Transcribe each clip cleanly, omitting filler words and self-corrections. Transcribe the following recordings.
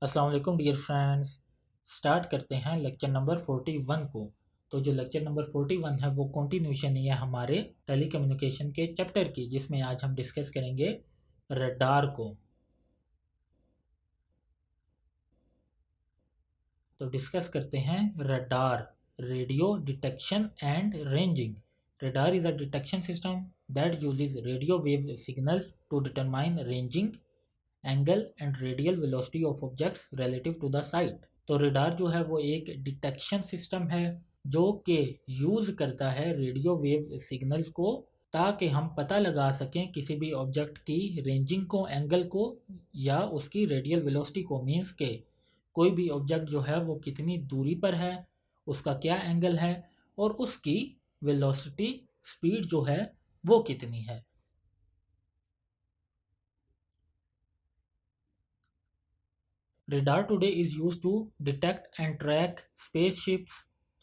अस्सलाम वालेकुम dear friends. Start करते हैं लेक्चर नंबर 41 को। तो जो लेक्चर नंबर 41 है वो कंटिन्यूशन ही है हमारे टेलीकम्युनिकेशन के चैप्टर की, जिसमें आज हम डिस्कस करेंगे रडार को। तो डिस्कस करते हैं radar, radio detection and ranging. Radar is a detection system that uses radio wave signals to determine ranging angle and radial velocity of objects relative to the site. तो radar जो है वो एक detection system है जो कि use करता है रेडियो वेव सिग्नल्स को, ताकि हम पता लगा सकें किसी भी ऑब्जेक्ट की रेंजिंग को, एंगल को या उसकी रेडियल वेलोसिटी को। मीन्स के कोई भी ऑब्जेक्ट जो है वो कितनी दूरी पर है, उसका क्या एंगल है और उसकी वेलोसिटी, स्पीड जो है वो कितनी है। Radar today is use to detect and track spaceships.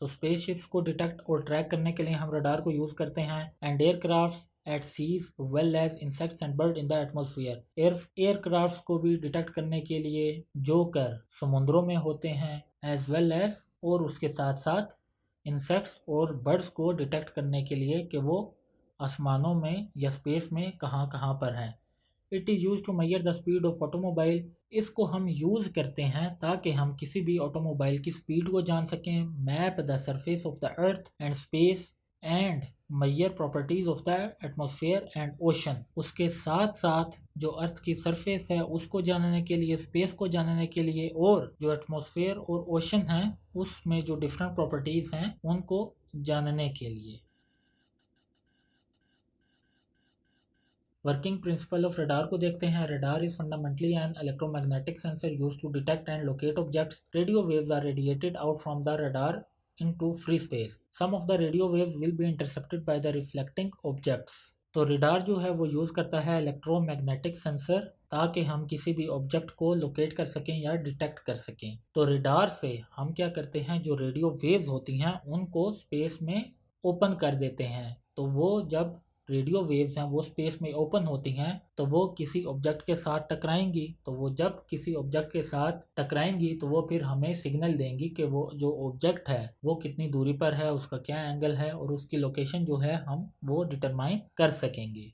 तो स्पेसशिप्स को डिटेक्ट और ट्रैक करने के लिए हम रडार को यूज़ करते हैं। And aircrafts at seas well as insects and bird in the atmosphere. Aircrafts को भी डिटेक्ट करने के लिए जो कर समुद्रों में होते हैं, एज वेल एज और उसके साथ साथ इंसेक्ट्स और बर्ड्स को डिटेक्ट करने के लिए कि वो आसमानों में या स्पेस में कहाँ कहाँ पर हैं। It is use to measure the speed of automobile. इसको हम यूज़ करते हैं ताकि हम किसी भी ऑटोमोबाइल की स्पीड को जान सकें। Map the surface of the earth and space and measure properties of the atmosphere and ocean. उसके साथ साथ जो अर्थ की सरफेस है उसको जानने के लिए, स्पेस को जानने के लिए, और जो एटमॉस्फेयर और ओशन है उसमें जो डिफरेंट प्रॉपर्टीज हैं उनको जानने के लिए। वर्किंग प्रिंसिपल ऑफ रडार को देखते हैं। Radar is fundamentally an electromagnetic sensor used to detect and locate objects. Radio waves are radiated out from the radar into free space. Some of the radio waves will be intercepted by the reflecting objects. तो radar जो है वो use करता है electromagnetic sensor ताकि हम किसी भी ऑब्जेक्ट को लोकेट कर सकें या डिटेक्ट कर सकें। तो रडार से हम क्या करते हैं, जो रेडियो वेव्स होती हैं उनको स्पेस में ओपन कर देते हैं। तो वो जब रेडियो वेव्स हैं वो स्पेस में ओपन होती हैं तो वो किसी ऑब्जेक्ट के साथ टकराएंगी। तो वो जब किसी ऑब्जेक्ट के साथ टकराएंगी तो वो फिर हमें सिग्नल देंगी कि वो जो ऑब्जेक्ट है वो कितनी दूरी पर है, उसका क्या एंगल है और उसकी लोकेशन जो है हम वो डिटरमाइन कर सकेंगे।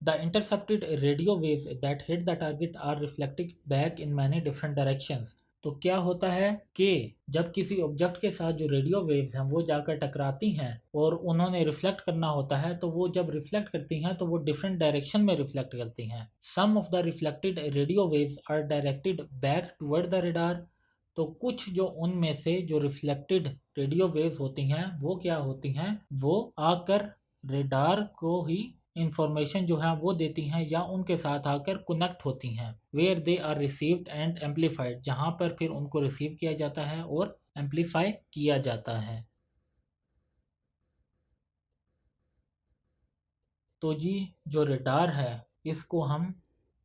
The intercepted radio waves that hit the target are reflected back in many different directions. तो क्या होता है कि जब किसी ऑब्जेक्ट के साथ जो रेडियो वेव्स हैं वो जाकर टकराती हैं और उन्होंने रिफ्लेक्ट करना होता है, तो वो जब रिफ्लेक्ट करती हैं तो वो डिफरेंट डायरेक्शन में रिफ्लेक्ट करती हैं। Some of the reflected radio waves are directed back toward the radar. तो कुछ जो उनमें से जो रिफ्लेक्टेड रेडियो वेव्स होती हैं वो क्या होती हैं, वो आकर रेडार को ही इंफॉर्मेशन जो है वो देती हैं या उनके साथ आकर कनेक्ट होती हैं। Where they are received and amplified, जहाँ पर फिर उनको रिसीव किया जाता है और एम्पलीफाई किया जाता है। तो जी जो रडार है इसको हम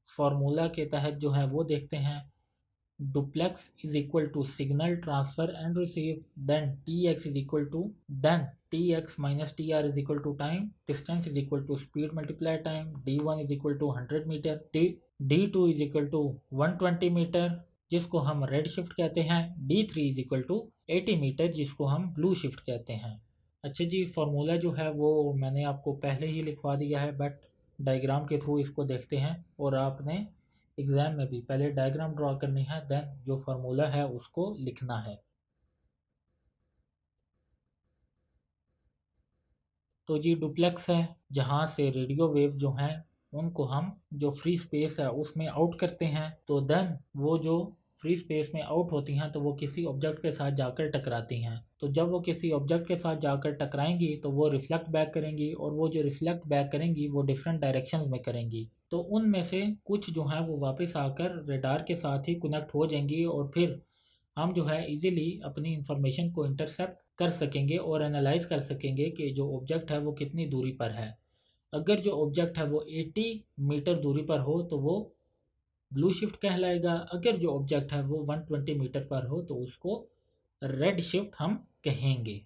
फार्मूला के तहत जो है वो देखते हैं। Duplex is equal to signal transfer and receive, then T X is equal to, then T X minus T R is equal to time, distance is equal to speed multiply time, D one is equal to 100 metre, D two is equal to 120 metre जिसको हम red shift कहते हैं, D three is equal to 80 metre जिसको हम blue shift कहते हैं। अच्छा जी, formula जो है वो मैंने आपको पहले ही लिखवा दिया है, बट डायग्राम के थ्रू इसको देखते हैं और आपने एग्ज़ाम में भी पहले डायग्राम ड्रॉ करनी है, देन जो फार्मूला है उसको लिखना है। तो जी डुप्लेक्स है जहाँ से रेडियो वेव्स जो हैं उनको हम जो फ्री स्पेस है उसमें आउट करते हैं। तो देन वो जो फ्री स्पेस में आउट होती हैं तो वो किसी ऑब्जेक्ट के साथ जाकर टकराती हैं। तो जब वो किसी ऑब्जेक्ट के साथ जाकर टकराएंगी तो वो रिफ्लेक्ट बैक करेंगी और वो जो रिफ्लेक्ट बैक करेंगी वो डिफरेंट डायरेक्शंस में करेंगी। तो उनमें से कुछ जो हैं वो वापस आकर रडार के साथ ही कनेक्ट हो जाएंगी और फिर हम जो है इजीली अपनी इंफॉर्मेशन को इंटरसेप्ट कर सकेंगे और एनालाइज कर सकेंगे कि जो ऑब्जेक्ट है वो कितनी दूरी पर है। अगर जो ऑब्जेक्ट है वो 80 मीटर दूरी पर हो तो वो ब्लू शिफ्ट कहलाएगा। अगर जो ऑब्जेक्ट है वो 120 मीटर पर हो तो उसको रेड शिफ्ट हम कहेंगे।